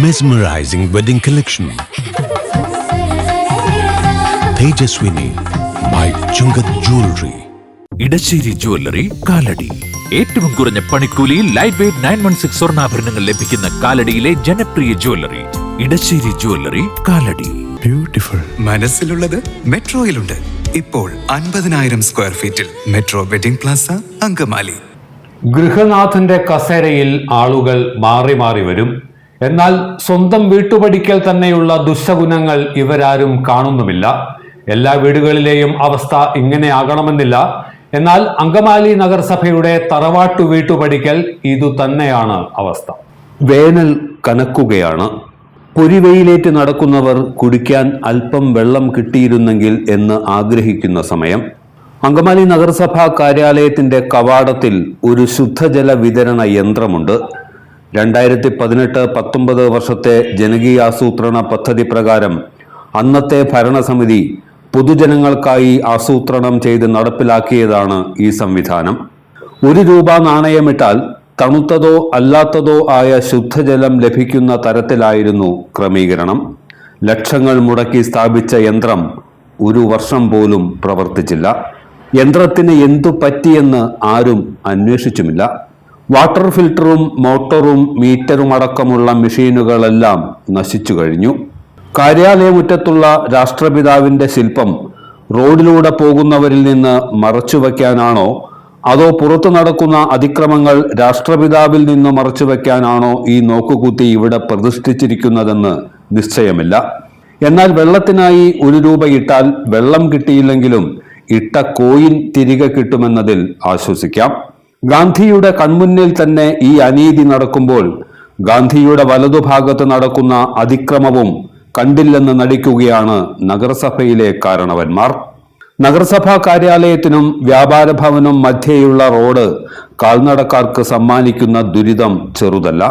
Mesmerizing wedding collection. Tejaswini by Chungat Jewelry. Edassery jewellery Kalady. ഏറ്റവും കുറഞ്ഞ പണിക്കൂലിയിൽ ലൈറ്റ് വെയ്റ്റ് 916 സ്വർണ്ണാഭരണങ്ങൾ ലഭിക്കുന്ന കാലടിയിലെ ജനപ്രിയ jewellery Edassery jewellery Kalady. Beautiful. മനസ്സിലുള്ളത് മെട്രോയിലുണ്ട്. ഇപ്പോൾ 50,000 സ്ക്വയർ ഫീറ്റിൽ മെട്രോ വെഡിംഗ് പ്ലാസ അങ്കമാലി. ഗൃഹനാഥന്റെ കസേരയിൽ ആളുകൾ മാറി മാറി വരും. എന്നാൽ സ്വന്തം വീട്ടുപടിക്കൽ തന്നെയുള്ള ദുശഗുണങ്ങൾ ഇവരാരും കാണുന്നുമില്ല. എല്ലാ വീടുകളിലെയും അവസ്ഥ ഇങ്ങനെയാകണമെന്നില്ല. എന്നാൽ അങ്കമാലി നഗരസഭയുടെ തറവാട്ടു വീട്ടുപടിക്കൽ ഇതുതന്നെയാണ് അവസ്ഥ. വേനൽ കനക്കുകയാണ്. പൊരിവെയിലേറ്റ് നടക്കുന്നവർ കുടിക്കാൻ അല്പം വെള്ളം കിട്ടിയിരുന്നെങ്കിൽ എന്ന് ആഗ്രഹിക്കുന്ന സമയം. അങ്കമാലി നഗരസഭാ കാര്യാലയത്തിന്റെ കവാടത്തിൽ ഒരു ശുദ്ധജല വിതരണ യന്ത്രമുണ്ട്. 2018-19 വർഷത്തെ ജനകീയാസൂത്രണ പദ്ധതി പ്രകാരം അന്നത്തെ ഭരണസമിതി പൊതുജനങ്ങൾക്കായി ആസൂത്രണം ചെയ്ത് നടപ്പിലാക്കിയതാണ് ഈ സംവിധാനം. ₹1 നാണയമിട്ടാൽ തണുത്തതോ അല്ലാത്തതോ ആയ ശുദ്ധജലം ലഭിക്കുന്ന തരത്തിലായിരുന്നു ക്രമീകരണം. ലക്ഷങ്ങൾ മുടക്കി സ്ഥാപിച്ച യന്ത്രം 1 വർഷം പോലും പ്രവർത്തിച്ചില്ല. യന്ത്രത്തിന് എന്തു പറ്റിയെന്ന് ആരും അന്വേഷിച്ചുമില്ല. വാട്ടർ ഫിൽട്ടറും മോട്ടോറും മീറ്ററും അടക്കമുള്ള മെഷീനുകളെല്ലാം നശിച്ചു കഴിഞ്ഞു. കാര്യാലയമുറ്റത്തുള്ള രാഷ്ട്രപിതാവിന്റെ ശില്പം റോഡിലൂടെ പോകുന്നവരിൽ നിന്ന് മറച്ചുവെക്കാനാണോ അതോ പുറത്തു നടക്കുന്ന അതിക്രമങ്ങൾ രാഷ്ട്രപിതാവിൽ നിന്ന് മറച്ചുവെക്കാനാണോ ഈ നോക്കുകുത്തി ഇവിടെ പ്രതിഷ്ഠിച്ചിരിക്കുന്നതെന്ന് നിശ്ചയമില്ല. എന്നാൽ വെള്ളത്തിനായി ₹1 ഇട്ടാൽ വെള്ളം കിട്ടിയില്ലെങ്കിലും ഇട്ട കോയിൻ തിരികെ കിട്ടുമെന്നതിൽ ആശ്വസിക്കാം. ഗാന്ധിയുടെ കൺമുന്നിൽ തന്നെ ഈ അനീതി നടക്കുമ്പോൾ ഗാന്ധിയുടെ വലതുഭാഗത്ത് നടക്കുന്ന അതിക്രമവും കണ്ടില്ലെന്ന് നടിക്കുകയാണ് നഗരസഭയിലെ കാരണവന്മാർ. നഗരസഭാ കാര്യാലയത്തിനും വ്യാപാര ഭവനും മധ്യേയുള്ള റോഡ് കാൽനടക്കാർക്ക് സമ്മാനിക്കുന്ന ദുരിതം ചെറുതല്ല.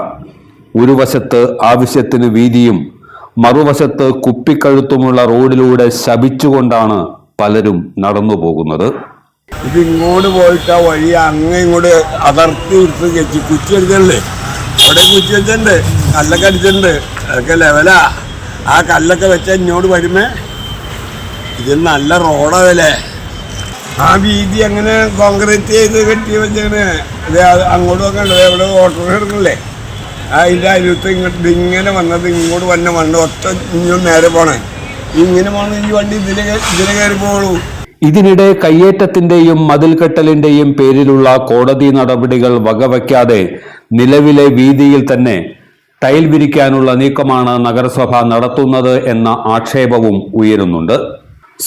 ഒരു വശത്ത് ആവശ്യത്തിന് വീതിയും മറുവശത്ത് കുപ്പിക്കഴുത്തുമുള്ള റോഡിലൂടെ ശപിച്ചുകൊണ്ടാണ് പലരും നടന്നു പോകുന്നത്. ഇത് ഇങ്ങോട്ട് പോയിട്ട് ആ വഴി അങ്ങ് ഇങ്ങോട്ട് അതിർത്തി എടുത്ത് കുറ്റിയെടുക്കല്ലേ, അവിടെ കുറ്റിവെച്ചിട്ടുണ്ട്, കല്ലൊക്കെ അടിച്ചിട്ടുണ്ട്, അതൊക്കെ ലെവലാ. ആ കല്ലൊക്കെ വെച്ചാൽ ഇങ്ങോട്ട് വരുമ്പേ ഇത് നല്ല റോഡാവല്ലേ. ആ വീതി അങ്ങനെ കോൺക്രീറ്റ് ചെയ്ത് കെട്ടി വെച്ചാണ്. ഇത് അങ്ങോട്ടും ഒക്കെ ഉണ്ട്, എവിടെ ഓട്ടോ എടുക്കണല്ലേ, അതിൻ്റെ അരുത്ത് ഇങ്ങോട്ട് ഇങ്ങനെ വന്നത് ഇങ്ങോട്ട് വന്ന വണ്ടി ഒറ്റ ഇങ്ങോട്ട് നേരെ പോണേ. ഇങ്ങനെ പോകണം ഈ വണ്ടി ഇതിലെ കയറി പോകണു. ഇതിനിടെ കയ്യേറ്റത്തിന്റെയും മതിൽകെട്ടലിന്റെയും പേരിലുള്ള കോടതി നടപടികൾ വകവയ്ക്കാതെ നിലവിലെ വീതിയിൽ തന്നെ ടൈൽ വിരിക്കാനുള്ള നീക്കമാണ് നഗരസഭ നടത്തുന്നത് എന്ന ആക്ഷേപവും ഉയരുന്നുണ്ട്.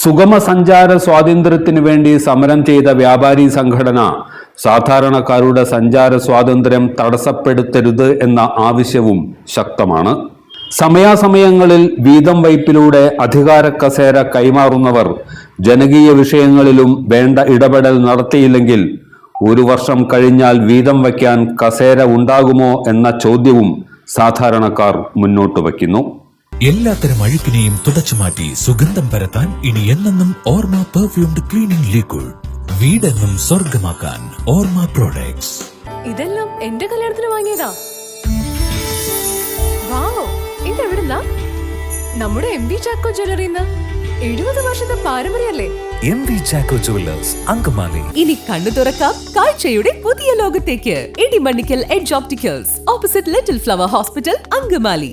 സുഗമ സഞ്ചാര സ്വാതന്ത്ര്യത്തിനു വേണ്ടി സമരം ചെയ്ത വ്യാപാരി സംഘടന സാധാരണക്കാരുടെ സഞ്ചാര സ്വാതന്ത്ര്യം തടസ്സപ്പെടുത്തരുത് എന്ന ആവശ്യവും ശക്തമാണ്. സമയാസമയങ്ങളിൽ വീതം വയ്പിലൂടെ അധികാര കസേര കൈമാറുന്നവർ ജനകീയ വിഷയങ്ങളിലും വേണ്ട ഇടപെടൽ നടത്തിയില്ലെങ്കിൽ 1 വർഷം കഴിഞ്ഞാൽ വീതം വയ്ക്കാൻ കസേര ഉണ്ടാകുമോ എന്ന ചോദ്യവും സാധാരണക്കാർ മുന്നോട്ട് വയ്ക്കുന്നു. എല്ലാത്തരം അഴുക്കിനെയും തുടച്ചുമാറ്റി സുഗന്ധം പരത്താൻ ഇനി എന്നെന്നും ഓർമ്മ പെർഫ്യൂംഡ് ക്ലീനിംഗ് ലിക്വിഡ്. വീടെന്നും സ്വർഗമാക്കാൻ ഓർമ്മ പ്രോഡക്ട്സ്. ഇതെല്ലാം എന്റെ കല്യാണത്തിന് വാങ്ങിയതാ. വാവ്, ഇതെവിടുന്നാ? നമ്മുടെ MV ചാക്കോ ജ്വല്ലറിന്ന്. 70 വർഷത്തെ പാരമ്പര്യല്ലേ MV ചാക്കോ ജുവലേഴ്സ് അങ്കമാലി. ഇനി കണ്ണു തുറക്കാം കാഴ്ചയുടെ പുതിയ ലോകത്തേക്ക്. Idimannickal edge opticals, opposite little flower hospital, Angamaly.